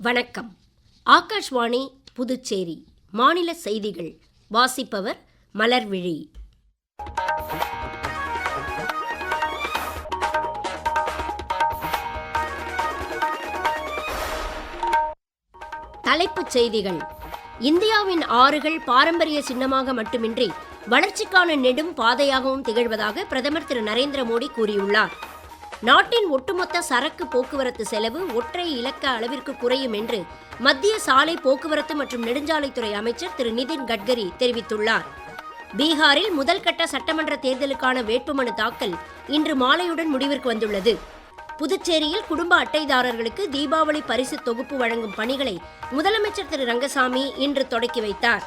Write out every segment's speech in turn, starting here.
வணக்கம். ஆகாஷ்வாணி புதுச்சேரி மாநில செய்திகள் வாசிப்பவர் மலர்விழி. தலைப்புச் செய்திகள். இந்தியாவின் ஆறுகள் பாரம்பரிய சின்னமாக மட்டுமின்றி வளர்ச்சிக்கான நெடும் பாதையாகவும் திகழ்வதாக பிரதமர் திரு நரேந்திர மோடி கூறியுள்ளார். நாட்டின் ஒட்டுமொத்த சரக்கு போக்குவரத்து செலவு ஒற்றை இலக்க அளவிற்கு குறையும் என்று மத்திய சாலை போக்குவரத்து மற்றும் நெடுஞ்சாலைத்துறை அமைச்சர் திரு நிதின் கட்கரி தெரிவித்துள்ளார். பீகாரில் முதல் கட்ட சட்டமன்ற தேர்தலுக்கான வேட்புமனு தாக்கல் இன்று மாலையுடன் முடிவிற்கு வந்துள்ளது. புதுச்சேரியில் குடும்ப அட்டைதாரர்களுக்கு தீபாவளி பரிசு தொகுப்பு வழங்கும் பணிகளை முதலமைச்சர் திரு ரங்கசாமி இன்று தொடக்கி வைத்தார்.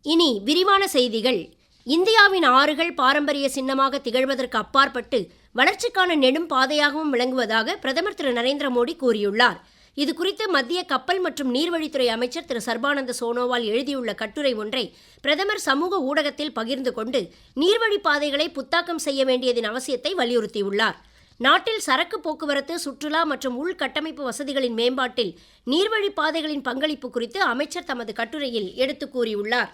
இனி விரிவான செய்திகள். இந்தியாவின் ஆறுகள் பாரம்பரிய சின்னமாக திகழ்வதற்கு அப்பாற்பட்டு வளர்ச்சிக்கான நெடும் பாதையாகவும் விளங்குவதாக பிரதமர் திரு நரேந்திர மோடி கூறியுள்ளார். இதுகுறித்து மத்திய கப்பல் மற்றும் நீர்வழித்துறை அமைச்சர் திரு சர்பானந்த சோனோவால் எழுதியுள்ள கட்டுரை ஒன்றை பிரதமர் சமூக ஊடகத்தில் பகிர்ந்து கொண்டு நீர்வழிப் பாதைகளை புத்தாக்கம் செய்ய வேண்டியதன் அவசியத்தை வலியுறுத்தியுள்ளார். நாட்டில் சரக்கு போக்குவரத்து, சுற்றுலா மற்றும் உள்கட்டமைப்பு வசதிகளின் மேம்பாட்டில் நீர்வழிப் பாதைகளின் பங்களிப்பு குறித்து அமைச்சர் தமது கட்டுரையில் எடுத்துக் கூறியுள்ளார்.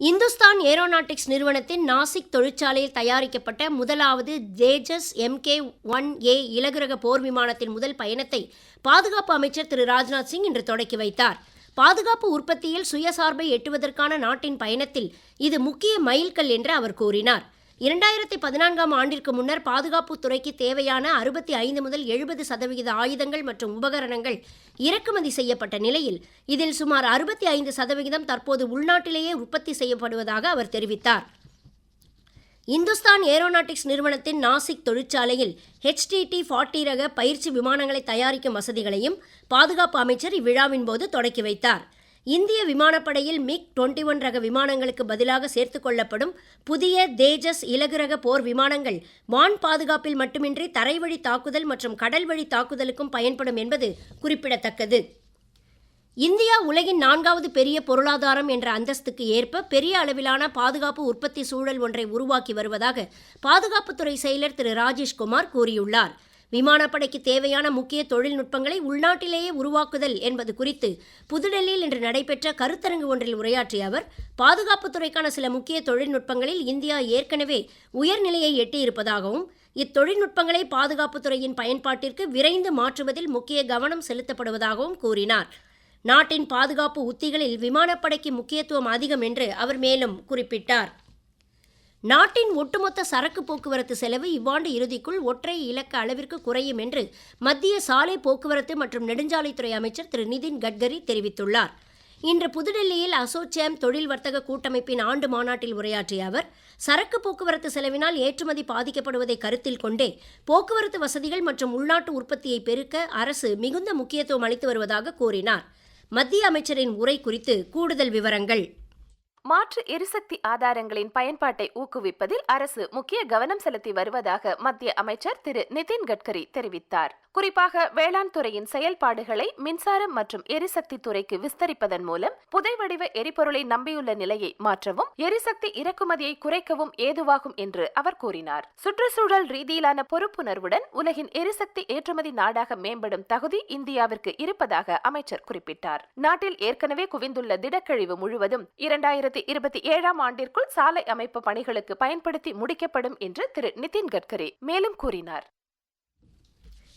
இந்துஸ்தான் ஏரோநாட்டிக்ஸ் நிறுவனத்தின் நாசிக் தொழிற்சாலையில் தயாரிக்கப்பட்ட முதலாவது தேஜஸ் MK-1A இலகுரக போர் விமானத்தின் முதல் பயணத்தை பாதுகாப்பு அமைச்சர் திரு ராஜ்நாத் சிங் இன்று தொடக்கி வைத்தார். பாதுகாப்பு உற்பத்தியில் சுயசார்பை எட்டுவதற்கான நாட்டின் பயணத்தில் இது முக்கிய மைல்கல் என்று அவர் கூறினார். 2014ஆம் ஆண்டிற்கு முன்னர் பாதுகாப்பு துறைக்கு தேவையான 65 முதல் 70% ஆயுதங்கள் மற்றும் உபகரணங்கள் இறக்குமதி செய்யப்பட்ட நிலையில் இதில் சுமார் 65% தற்போது உள்நாட்டிலேயே உற்பத்தி செய்யப்படுவதாக அவர் தெரிவித்தார். இந்துஸ்தான் ஏரோநாட்டிக்ஸ் நிறுவனத்தின் நாசிக் தொழிற்சாலையில் HTT-40 ரக பயிற்சி விமானங்களை தயாரிக்கும் வசதிகளையும் பாதுகாப்பு அமைச்சர் இவ்விழாவின் போது தொடக்கி வைத்தார். இந்திய விமானப்படையில் MiG-21 ரக விமானங்களுக்கு பதிலாக சேர்த்துக் கொள்ளப்படும் புதிய தேஜஸ் இலகுரக போர் விமானங்கள் வான் பாதுகாப்பில் மட்டுமின்றி தரைவழி தாக்குதல் மற்றும் கடல்வழி தாக்குதலுக்கும் பயன்படும் என்பது குறிப்பிடத்தக்கது. இந்தியா உலகின் 4வது பெரிய பொருளாதாரம் என்ற அந்தஸ்துக்கு ஏற்ப பெரிய அளவிலான பாதுகாப்பு உற்பத்தி சூழல் ஒன்றை உருவாக்கி வருவதாக பாதுகாப்புத்துறை செயலர் திரு ராஜேஷ்குமார் கூறியுள்ளார். விமானப்படைக்கு தேவையான முக்கிய தொழில்நுட்பங்களை உள்நாட்டிலேயே உருவாக்குதல் என்பது குறித்து புதுடெல்லியில் இன்று நடைபெற்ற கருத்தரங்கு ஒன்றில் உரையாற்றிய அவர், பாதுகாப்புத்துறைக்கான சில முக்கிய தொழில்நுட்பங்களில் இந்தியா ஏற்கனவே உயர்நிலையை எட்டியிருப்பதாகவும் இத்தொழில்நுட்பங்களை பாதுகாப்புத்துறையின் பயன்பாட்டிற்கு விரைந்து மாற்றுவதில் முக்கிய கவனம் செலுத்தப்படுவதாகவும் கூறினார். நாட்டின் பாதுகாப்பு உத்திகளில் விமானப்படைக்கு முக்கியத்துவம் அதிகம் என்று அவர் மேலும் குறிப்பிட்டார். நாட்டின் ஒட்டுமொத்த சரக்கு போக்குவரத்து செலவு இவ்வாண்டு இறுதிக்குள் ஒற்றை இலக்க அளவிற்கு குறையும் என்று மத்திய சாலை போக்குவரத்து மற்றும் நெடுஞ்சாலைத்துறை அமைச்சர் திரு நிதின் கட்கரி தெரிவித்துள்ளார். இன்று புதுடெல்லியில் அசோச்சேம் தொழில் வர்த்தக கூட்டமைப்பின் ஆண்டு மாநாட்டில் உரையாற்றிய அவர், சரக்கு போக்குவரத்து செலவினால் ஏற்றுமதி பாதிக்கப்படுவதை கருத்தில் கொண்டே போக்குவரத்து வசதிகள் மற்றும் உள்நாட்டு உற்பத்தியை பெருக்க அரசு மிகுந்த முக்கியத்துவம் அளித்து வருவதாக கூறினார். மத்திய அமைச்சரின் உரை குறித்து கூடுதல் விவரங்கள். மாற்று எரிசக்தி ஆதாரங்களின் பயன்பாட்டை ஊக்குவிப்பதில் அரசு முக்கிய கவனம் செலுத்தி வருவதாக மத்திய அமைச்சர் திரு நிதின் கட்கரி தெரிவித்தார். குறிப்பாக வேளாண் துறையின் செயல்பாடுகளை மின்சாரம் மற்றும் எரிசக்தி துறைக்கு விஸ்தரிப்பதன் மூலம் புதைவடிவ எரிபொருளை நம்பியுள்ள நிலையை மாற்றவும் எரிசக்தி இறக்குமதியை குறைக்கவும் ஏதுவாகும் என்று அவர் கூறினார். சுற்றுச்சூழல் ரீதியிலான பொறுப்புணர்வுடன் உலகின் எரிசக்தி ஏற்றுமதி நாடாக மேம்படும் தகுதி இந்தியாவிற்கு இருப்பதாக அமைச்சர் குறிப்பிட்டார். நாட்டில் ஏற்கனவே குவிந்துள்ள திடக்கழிவு முழுவதும் 2027ஆம் ஆண்டிற்குள் சாலை அமைப்பு பணிகளுக்கு பயன்படுத்தி முடிக்கப்படும் என்று திரு நிதின் கட்கரி மேலும் கூறினார்.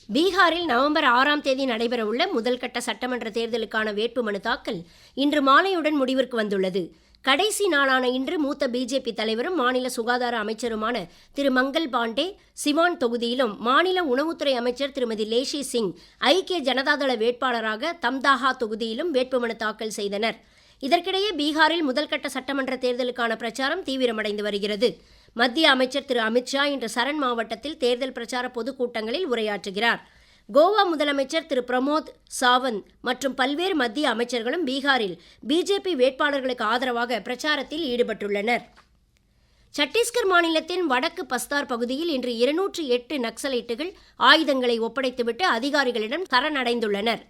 பீகாரில் நவம்பர் 6ஆம் தேதி நடைபெறவுள்ள முதல் கட்ட சட்டமன்ற தேர்தலுக்கான வேட்புமனு தாக்கல் இன்று மாலையுடன் முடிவிற்கு வந்துள்ளது. கடைசி நாளான இன்று மூத்த பிஜேபி தலைவரும் மாநில சுகாதார அமைச்சருமான திரு மங்கள் பாண்டே சிவான் தொகுதியிலும், மாநில உணவுத்துறை அமைச்சர் திருமதி லேஷி சிங் ஐக்கிய ஜனதாதள வேட்பாளராக தம்தாஹா தொகுதியிலும் வேட்புமனு தாக்கல் செய்தனர். இதற்கிடையே பீகாரில் முதல்கட்ட சட்டமன்ற தேர்தலுக்கான பிரச்சாரம் தீவிரமடைந்து வருகிறது. மத்திய அமைச்சர் திரு அமித்ஷா இன்று சரண் மாவட்டத்தில் தேர்தல் பிரச்சார பொதுக்கூட்டங்களில் உரையாற்றுகிறார். கோவா முதலமைச்சர் திரு பிரமோத் சாவந்த் மற்றும் பல்வேறு மத்திய அமைச்சர்களும் பீகாரில் பிஜேபி வேட்பாளர்களுக்கு ஆதரவாக பிரச்சாரத்தில் ஈடுபட்டுள்ளனர். சத்தீஸ்கர் மாநிலத்தின் வடக்கு பஸ்தார் பகுதியில் இன்று 208 நக்சலைட்டுகள் ஆயுதங்களை ஒப்படைத்துவிட்டு அதிகாரிகளிடம் சரணடைந்துள்ளனர்.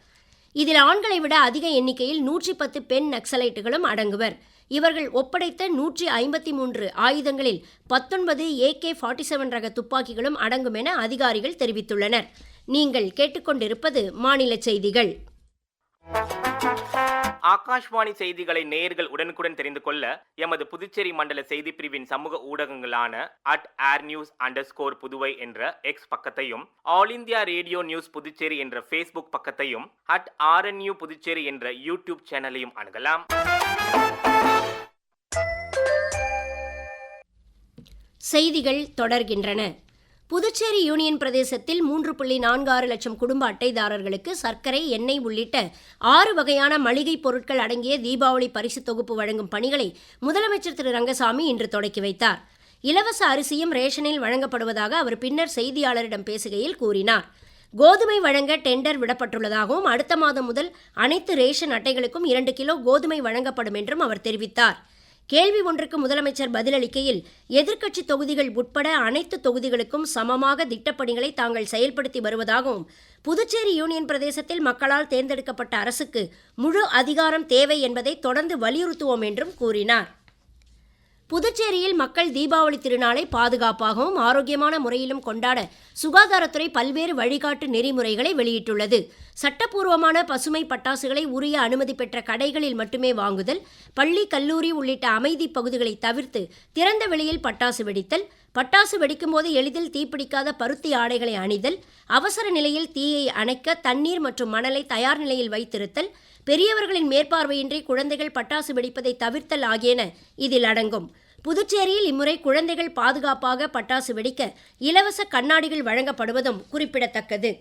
இதில் ஆண்களை விட அதிக எண்ணிக்கையில் 110 பெண் நக்சலைட்டுகளும் அடங்குவர். இவர்கள் ஒப்படைத்த 153 ஆயுதங்களில் 19 AK-47 ரக துப்பாக்கிகளும் அடங்கும் என அதிகாரிகள் தெரிவித்துள்ளனர். நீங்கள் கேட்டுக்கொண்டிருப்பது மாநில செய்திகள். ஆகாஷ்வாணி செய்திகளை நேயர்கள் உடனுக்குடன் தெரிந்து கொள்ள எமது புதுச்சேரி மண்டல செய்தி பிரிவின் சமூக ஊடகங்களான @airnews_புதுவை என்ற எக்ஸ் பக்கத்தையும், all India radio news Puducherry என்ற ஃபேஸ்புக் பக்கத்தையும், @RNU புதுச்சேரி என்ற யூடியூப் சேனலையும் அணுகலாம். செய்திகள் தொடர்கின்றன. புதுச்சேரி யூனியன் பிரதேசத்தில் 3.46 லட்சம் குடும்ப அட்டைதாரர்களுக்கு சர்க்கரை, எண்ணெய் உள்ளிட்ட 6 வகையான மளிகை பொருட்கள் அடங்கிய தீபாவளி பரிசு தொகுப்பு வழங்கும் பணிகளை முதலமைச்சர் திரு ரங்கசாமி இன்று தொடக்கி வைத்தார். இலவச அரிசியும் ரேஷனில் வழங்கப்படுவதாக அவர் பின்னர் செய்தியாளரிடம் பேசுகையில் கூறினார். கோதுமை வழங்க டெண்டர் விடப்பட்டுள்ளதாகவும் அடுத்த மாதம் முதல் அனைத்து ரேஷன் அட்டைகளுக்கும் 2 கிலோ கோதுமை வழங்கப்படும் என்றும் அவர் தெரிவித்தார். கேள்வி ஒன்றுக்கு முதலமைச்சர் பதிலளிக்கையில், எதிர்க்கட்சி தொகுதிகள் உட்பட அனைத்து தொகுதிகளுக்கும் சமமாக திட்டப்பணிகளை தாங்கள் செயல்படுத்தி வருவதாகவும், புதுச்சேரி யூனியன் பிரதேசத்தில் மக்களால் தேர்ந்தெடுக்கப்பட்ட அரசுக்கு முழு அதிகாரம் தேவை என்பதை தொடர்ந்து வலியுறுத்துவோம் என்றும் கூறினார். புதுச்சேரியில் மக்கள் தீபாவளி திருநாளை பாதுகாப்பாகவும் ஆரோக்கியமான முறையிலும் கொண்டாட சுகாதாரத்துறை பல்வேறு வழிகாட்டு நெறிமுறைகளை வெளியிட்டுள்ளது. சட்டப்பூர்வமான பசுமை பட்டாசுகளை உரிய அனுமதி பெற்ற கடைகளில் மட்டுமே வாங்குதல், பள்ளி, கல்லூரி உள்ளிட்ட அமைதி பகுதிகளை தவிர்த்து திறந்த வெளியில் பட்டாசு வெடித்தல், பட்டாசு வெடிக்கும்போது எளிதில் தீப்பிடிக்காத பருத்தி ஆடைகளை அணிதல், அவசர நிலையில் தீயை அணைக்க தண்ணீர் மற்றும் மணலை தயார் நிலையில் வைத்திருத்தல், பெரியவர்களின் மேற்பார்வையின்றி குழந்தைகள் பட்டாசு வெடிப்பதை தவிர்த்தல் ஆகியன இதில் அடங்கும். புதுச்சேரியில் இம்முறை குழந்தைகள் பாதுகாப்பாக பட்டாசு வெடிக்க இலவச கண்ணாடிகள் வழங்கப்படுவதும் குறிப்பிடத்தக்கது.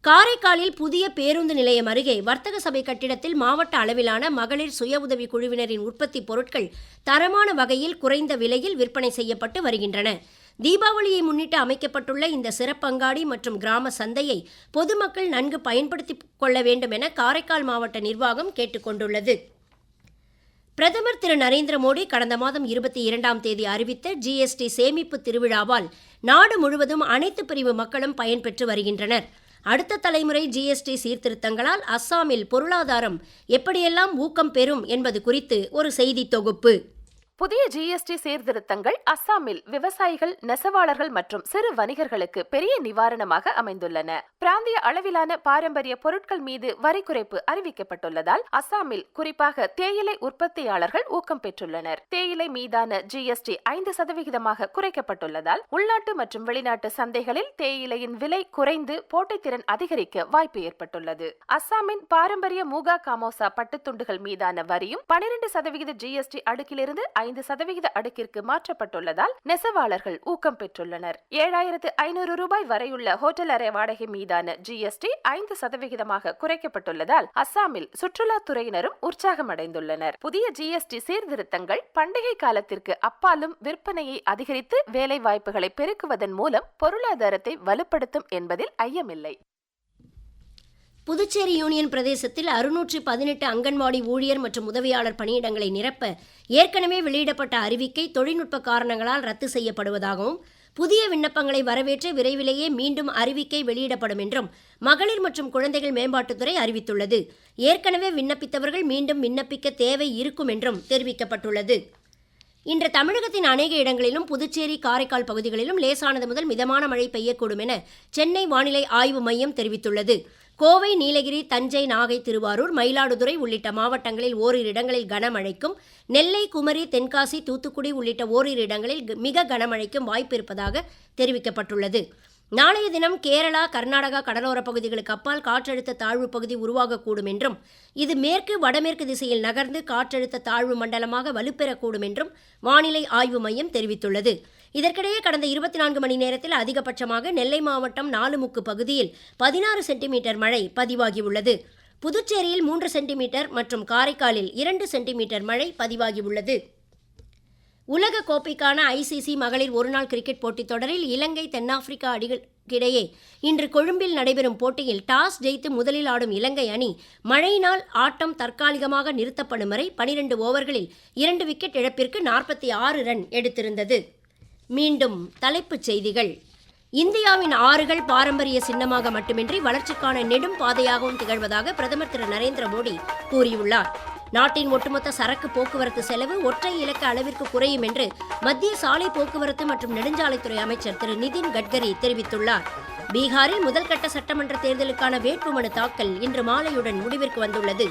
காரைக்காலில் புதிய பேருந்து நிலையம் அருகே வர்த்தக சபை கட்டிடத்தில் மாவட்ட அளவிலான மகளிர் சுய உதவி குழுவினரின் உற்பத்தி பொருட்கள் தரமான வகையில் குறைந்த விலையில் விற்பனை செய்யப்பட்டு வருகின்றன. தீபாவளியை முன்னிட்டு அமைக்கப்பட்டுள்ள இந்த சிறப்பங்காடி மற்றும் கிராம சந்தையை பொதுமக்கள் நன்கு பயன்படுத்திக் கொள்ள வேண்டும் என காரைக்கால் மாவட்ட நிர்வாகம் கேட்டுக்கொண்டுள்ளது. பிரதமர் திரு நரேந்திர மோடி கடந்த மாதம் 22ஆம் தேதி அறிவித்த GST சேமிப்பு திருவிழாவால் நாடு முழுவதும் அனைத்து பிரிவு மக்களும் பயன்பெற்று வருகின்றனர். அடுத்த தலைமுறை GST சீர்திருத்தங்களால் அஸ்ஸாமில் பொருளாதாரம் எப்படியெல்லாம் ஊக்கம் பெறும் என்பது குறித்து ஒரு செய்தி தொகுப்பு. புதிய GST சீர்திருத்தங்கள் அஸ்ஸாமில் விவசாயிகள், நெசவாளர்கள் மற்றும் சிறு வணிகர்களுக்கு பெரிய நிவாரணமாக அமைந்துள்ளன. பிராந்திய அளவிலான பாரம்பரிய பொருட்கள் மீது வரி குறைப்பு அறிவிக்கப்பட்டுள்ளதால் அஸ்ஸாமில் குறிப்பாக தேயிலை உற்பத்தியாளர்கள் ஊக்கம் பெற்றுள்ளனர். தேயிலை மீதான GST 5% குறைக்கப்பட்டுள்ளதால் உள்நாட்டு மற்றும் வெளிநாட்டு சந்தைகளில் தேயிலையின் விலை குறைந்து போட்டித்திறன் அதிகரிக்க வாய்ப்பு ஏற்பட்டுள்ளது. அஸ்ஸாமின் பாரம்பரிய மூகா காமோசா பட்டுத்துண்டுகள் மீதான வரியும் 12% GST அடுக்கிலிருந்து 5% அடுக்கிற்கு மாற்றப்பட்டுள்ளதால் நெசவாளர்கள் ஊக்கம் பெற்றுள்ளனர். 7,500 ரூபாய் வரையுள்ள ஹோட்டல் அறை வாடகை மீதான GST 5% குறைக்கப்பட்டுள்ளதால் அஸ்ஸாமில் சுற்றுலாத்துறையினரும் உற்சாகமடைந்துள்ளனர். புதிய GST சீர்திருத்தங்கள் பண்டிகை காலத்திற்கு அப்பாலும் விற்பனையை அதிகரித்து வேலை வாய்ப்புகளை பெருக்குவதன் மூலம் பொருளாதாரத்தை வலுப்படுத்தும் என்பதில் ஐயமில்லை. புதுச்சேரி யூனியன் பிரதேசத்தில் 618 அங்கன்வாடி ஊழியர் மற்றும் உதவியாளர் பணியிடங்களை நிரப்ப ஏற்கனவே வெளியிடப்பட்ட அறிவிக்கை தொழில்நுட்ப காரணங்களால் ரத்து செய்யப்படுவதாகவும், புதிய விண்ணப்பங்களை வரவேற்று விரைவிலேயே மீண்டும் அறிவிக்கை வெளியிடப்படும் என்றும் மகளிர் மற்றும் குழந்தைகள் மேம்பாட்டுத்துறை அறிவித்துள்ளது. ஏற்கனவே விண்ணப்பித்தவர்கள் மீண்டும் விண்ணப்பிக்க தேவை இருக்கும் என்றும் தெரிவிக்கப்பட்டுள்ளது. இன்று தமிழகத்தின் அநேக இடங்களிலும் புதுச்சேரி, காரைக்கால் பகுதிகளிலும் லேசானது முதல் மிதமான மழை பெய்யக்கூடும் என சென்னை வானிலை ஆய்வு மையம் தெரிவித்துள்ளது. கோவை, நீலகிரி, தஞ்சை, நாகை, திருவாரூர், மயிலாடுதுறை உள்ளிட்ட மாவட்டங்களில் ஓரிரு இடங்களில் கனமழைக்கும், நெல்லை, குமரி, தென்காசி, தூத்துக்குடி உள்ளிட்ட ஓரிரு இடங்களில் மிக கனமழைக்கும் வாய்ப்பு இருப்பதாக தெரிவிக்கப்பட்டுள்ளது. நாளைய தினம் கேரளா, கர்நாடகா கடலோரப் பகுதிகளுக்கு அப்பால் காற்றழுத்த தாழ்வு பகுதி உருவாகக்கூடும் என்றும், இது மேற்கு வடமேற்கு திசையில் நகர்ந்து காற்றழுத்த தாழ்வு மண்டலமாக வலுப்பெறக்கூடும் என்றும் வானிலை ஆய்வு மையம் தெரிவித்துள்ளது. இதற்கிடையே கடந்த 24 மணி நேரத்தில் அதிகபட்சமாக நெல்லை மாவட்டம் நாலுமுக்கு பகுதியில் 16 சென்டிமீட்டர் மழை பதிவாகியுள்ளது. புதுச்சேரியில் 3 சென்டிமீட்டர் மற்றும் காரைக்காலில் 2 சென்டிமீட்டர் மழை பதிவாகியுள்ளது. உலக கோப்பைக்கான ICC மகளிர் ஒருநாள் கிரிக்கெட் போட்டித் தொடரில் இலங்கை, தென்னாப்பிரிக்கா அணிகளுக்கிடையே இன்று கொழும்பில் நடைபெறும் போட்டியில் டாஸ் ஜெயித்து முதலில் ஆடும் இலங்கை அணி மழையினால் ஆட்டம் தற்காலிகமாக நிறுத்தப்படும் வரை 12 ஓவர்களில் 2 விக்கெட் இழப்பிற்கு 46 ரன் எடுத்திருந்தது. மீண்டும் தலைப்புச் செய்திகள். இந்தியாவின் ஆறுகள் பாரம்பரிய சின்னமாக மட்டுமின்றி வளர்ச்சிக்கான நெடும் பாதையாகவும் திகழ்வதாக பிரதமர் திரு நரேந்திர மோடி கூறியுள்ளார். நாட்டின் ஒட்டுமொத்த சரக்கு போக்குவரத்து செலவு ஒற்றை இலக்க அளவிற்கு குறையும் என்று மத்திய சாலை போக்குவரத்து மற்றும் நெடுஞ்சாலைத்துறை அமைச்சர் திரு நிதின் கட்கரி தெரிவித்துள்ளார். பீகாரில் முதல்கட்ட சட்டமன்ற தேர்தலுக்கான வேட்புமனு தாக்கல் இன்று மாலையுடன் முடிவிற்கு வந்துள்ளது.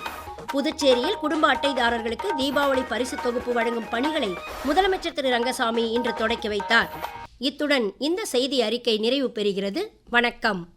புதுச்சேரியில் குடும்ப அட்டைதாரர்களுக்கு தீபாவளி பரிசு தொகுப்பு வழங்கும் பணிகளை முதலமைச்சர் திரு ரங்கசாமி இன்று தொடக்கி வைத்தார். இத்துடன் இந்த செய்தி அறிக்கை நிறைவு பெறுகிறது. வணக்கம்.